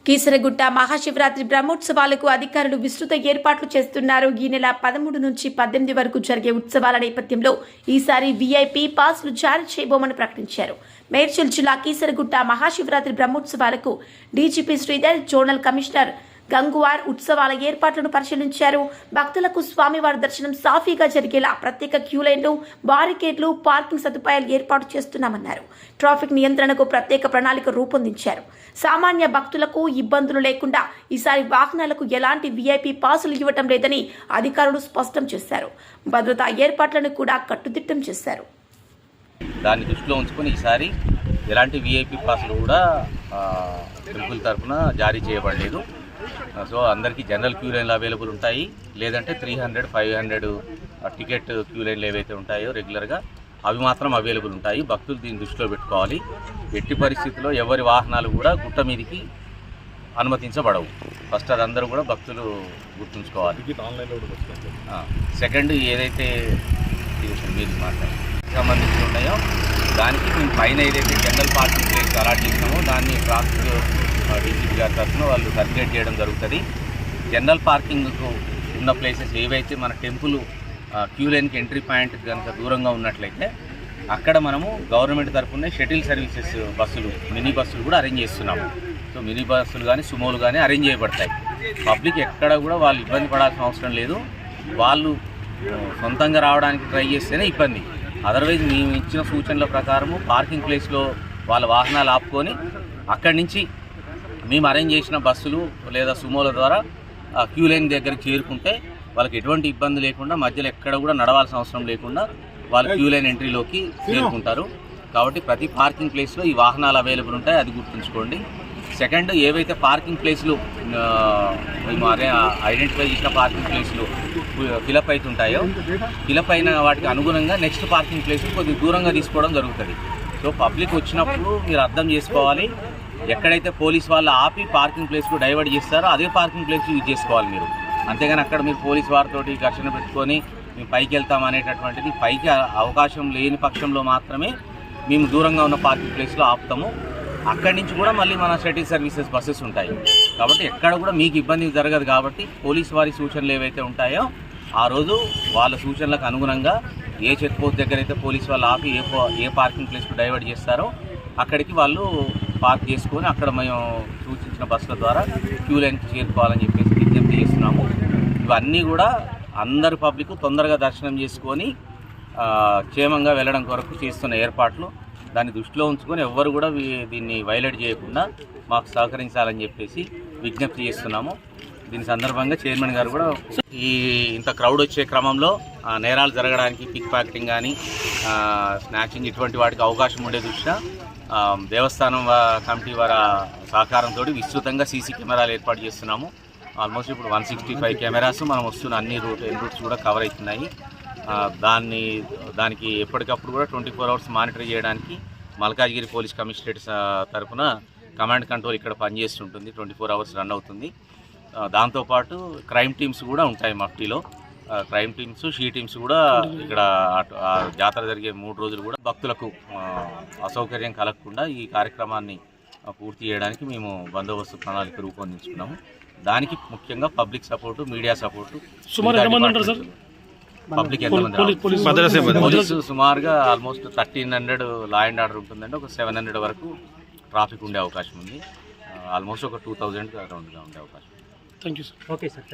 కీసరగుట్ట మహాశివరాత్రి బ్రహ్మోత్సవాలకు అధికారులు విస్తృత ఏర్పాట్లు చేస్తున్నారు. ఈ నెల 13 నుంచి 18 వరకు జరిగే ఉత్సవాల నేపథ్యంలో ఈసారి వీఐపీ పాస్లు జారీ చేయబోమని ప్రకటించారు. మేడ్చల్ జిల్లా కీసరగుట్ట మహాశివరాత్రి బ్రహ్మోత్సవాలకు DGP Sridhar, zonal commissioner Gangwar ఉత్సవాల ఏర్పాట్లను పరిశీలించారు. భక్తులకు స్వామివారి దర్శనం సాఫీగా జరిగేలా ప్రత్యేక క్యూలైన్లు, బారికేడ్లు, పార్కింగ్ సదుపాయాలు ఏర్పాటు చేస్తున్నామన్నారు. ట్రాఫిక్ నియంత్రణకు ప్రత్యేక ప్రణాళిక రూపొందించారు. సామాన్య భక్తులకు ఇబ్బందులు లేకుండా ఈసారి వాహనాలకు ఎలాంటి వీఐపీ పాసులు ఇవ్వటం లేదని అధికారులు స్పష్టం చేశారు. భద్రతా ఏర్పాట్లను కూడా కట్టుదిట్టం చేశారు. దాన్ని దృష్టిలో ఉంచుకొని ఈసారి ఎలాంటి వీఐపీ పాసులు కూడా టెంపుల్ తరఫున జారీ చేయబడలేదు. సో అందరికీ జనరల్ క్యూ లైన్లు అవైలబుల్ ఉంటాయి. లేదంటే 300, 500 టికెట్ క్యూ లైన్లు ఏవైతే ఉంటాయో రెగ్యులర్గా అవి మాత్రం అవైలబుల్ ఉంటాయి. భక్తులు దీన్ని దృష్టిలో పెట్టుకోవాలి. ఎట్టి పరిస్థితుల్లో ఎవరి వాహనాలు కూడా గుట్ట మీదకి అనుమతించబడవు. ఫస్ట్ అదందరూ కూడా భక్తులు గుర్తుంచుకోవాలి. సెకండ్, ఏదైతే మీరు సంబంధించి ఉన్నాయో దానికి మేము పైన ఏదైతే జనరల్ పార్కింగ్ ప్లేస్ అలాట్ చేసినామో దాన్ని ట్రాఫిక్ డీజీపీ గారి తరఫున వాళ్ళు సర్క్యులేట్ చేయడం జరుగుతుంది. జనరల్ పార్కింగ్కు ఉన్న ప్లేసెస్ ఏవైతే మన టెంపుల్ క్యూ లైన్కి ఎంట్రీ పాయింట్ కనుక దూరంగా ఉన్నట్లయితే అక్కడ మనము గవర్నమెంట్ తరఫునే షటిల్ సర్వీసెస్ బస్సులు, మినీ బస్సులు కూడా అరేంజ్ చేస్తున్నాము. సో మినీ బస్సులు కానీ సుమోలు కానీ అరేంజ్ చేయబడతాయి. పబ్లిక్ ఎక్కడ కూడా వాళ్ళు ఇబ్బంది పడాల్సిన అవసరం లేదు. వాళ్ళు సొంతంగా రావడానికి ట్రై చేస్తేనే ఇబ్బంది. అదర్వైజ్ మేము ఇచ్చిన సూచనల ప్రకారము పార్కింగ్ ప్లేస్లో వాళ్ళ వాహనాలు ఆపుకొని అక్కడి నుంచి మేము అరేంజ్ చేసిన బస్సులు లేదా సుమోల ద్వారా క్యూ లైన్ దగ్గరికి చేరుకుంటే వాళ్ళకి ఎటువంటి ఇబ్బంది లేకుండా మధ్యలో ఎక్కడ కూడా నడవాల్సిన అవసరం లేకుండా వాళ్ళు క్యూ లైన్ ఎంట్రీలోకి చేరుకుంటారు. కాబట్టి ప్రతి పార్కింగ్ ప్లేస్లో ఈ వాహనాలు అవైలబుల్ ఉంటాయి, అది గుర్తుంచుకోండి. సెకండ్, ఏవైతే పార్కింగ్ ప్లేస్లు మేము ఐడెంటిఫై చేసిన పార్కింగ్ ప్లేస్లు ఫిలప్ అవుతుంటాయో ఫిలప్ అయిన వాటికి అనుగుణంగా నెక్స్ట్ పార్కింగ్ ప్లేస్ కొద్దిగా దూరంగా తీసుకోవడం జరుగుతుంది. సో పబ్లిక్ వచ్చినప్పుడు మీరు అర్థం చేసుకోవాలి, ఎక్కడైతే పోలీస్ వాళ్ళు ఆపి పార్కింగ్ ప్లేస్కు డైవర్ట్ చేస్తారో అదే పార్కింగ్ ప్లేస్ యూజ్ చేసుకోవాలి మీరు. అంతేగాని అక్కడ మీరు పోలీస్ వారితోటి ఘర్షణ పెట్టుకొని మేము పైకి వెళ్తాం అనేటటువంటిది, పైకి అవకాశం లేని పక్షంలో మాత్రమే మేము దూరంగా ఉన్న పార్కింగ్ ప్లేస్లో ఆపుతాము. అక్కడి నుంచి కూడా మళ్ళీ మన షటిల్ సర్వీసెస్ బస్సెస్ ఉంటాయి. కాబట్టి ఎక్కడ కూడా మీకు ఇబ్బంది జరగదు. కాబట్టి పోలీస్ వారి సూచనలు ఏవైతే ఉంటాయో ఆ రోజు వాళ్ళ సూచనలకు అనుగుణంగా ఏ చెక్ పోస్ట్ దగ్గర అయితే పోలీస్ వాళ్ళు ఆపి ఏ పార్కింగ్ ప్లేస్కు డైవర్ట్ చేస్తారో అక్కడికి వాళ్ళు పార్క్ చేసుకొని అక్కడ మేము సూచించిన బస్సుల ద్వారా క్యూ లైన్కి చేరుకోవాలని చెప్పేసి విజ్ఞప్తి చేస్తున్నాము. ఇవన్నీ కూడా అందరు పబ్లిక్ తొందరగా దర్శనం చేసుకొని క్షేమంగా వెళ్ళడం కొరకు చేస్తున్న ఏర్పాట్లు. దాన్ని దృష్టిలో ఉంచుకొని ఎవ్వరు కూడా దీన్ని వైలేట్ చేయకుండా మాకు సహకరించాలని చెప్పేసి విజ్ఞప్తి చేస్తున్నాము. దీని సందర్భంగా చైర్మన్ గారు కూడా ఇంత క్రౌడ్ వచ్చే క్రమంలో నేరాలు జరగడానికి, పిక్ ప్యాకెటింగ్ కానీ స్నాచింగ్ ఇటువంటి వాటికి అవకాశం ఉండే దృష్ట్యా దేవస్థానం కమిటీ వారి సహకారంతో విస్తృతంగా సీసీ కెమెరాలు ఏర్పాటు చేస్తున్నాము. ఆల్మోస్ట్ ఇప్పుడు 165 కెమెరాస్ మనం వస్తున్న అన్ని రూట్స్ కూడా కవర్ అవుతున్నాయి. దానికి ఎప్పటికప్పుడు కూడా 24 అవర్స్ మానిటర్ చేయడానికి మల్కాజ్గిరి పోలీస్ కమిషనరేట్ తరఫున కమాండ్ కంట్రోల్ ఇక్కడ పనిచేస్తుంటుంది. 24 అవర్స్ రన్ అవుతుంది. దాంతోపాటు క్రైమ్ టీమ్స్ కూడా ఉంటాయి మఫ్టీలో. క్రైమ్ టీమ్స్, షీ టీమ్స్ కూడా ఇక్కడ జాతర జరిగే 3 రోజులు కూడా భక్తులకు అసౌకర్యం కలగకుండా ఈ కార్యక్రమాన్ని పూర్తి చేయడానికి మేము బందోబస్తు ప్రణాళిక రూపొందించుకున్నాము. దానికి ముఖ్యంగా public support, media support. Public ఎంతమంది? పోలీసు సుమారుగా ఆల్మోస్ట్ 1300 లా అండ్ ఆర్డర్ ఉంటుందంటే ఒక 700 వరకు ట్రాఫిక్ ఉండే అవకాశం ఉంది. ఆల్మోస్ట్ ఒక 2000 అరౌండ్గా ఉండే అవకాశం. Thank you sir. Okay sir.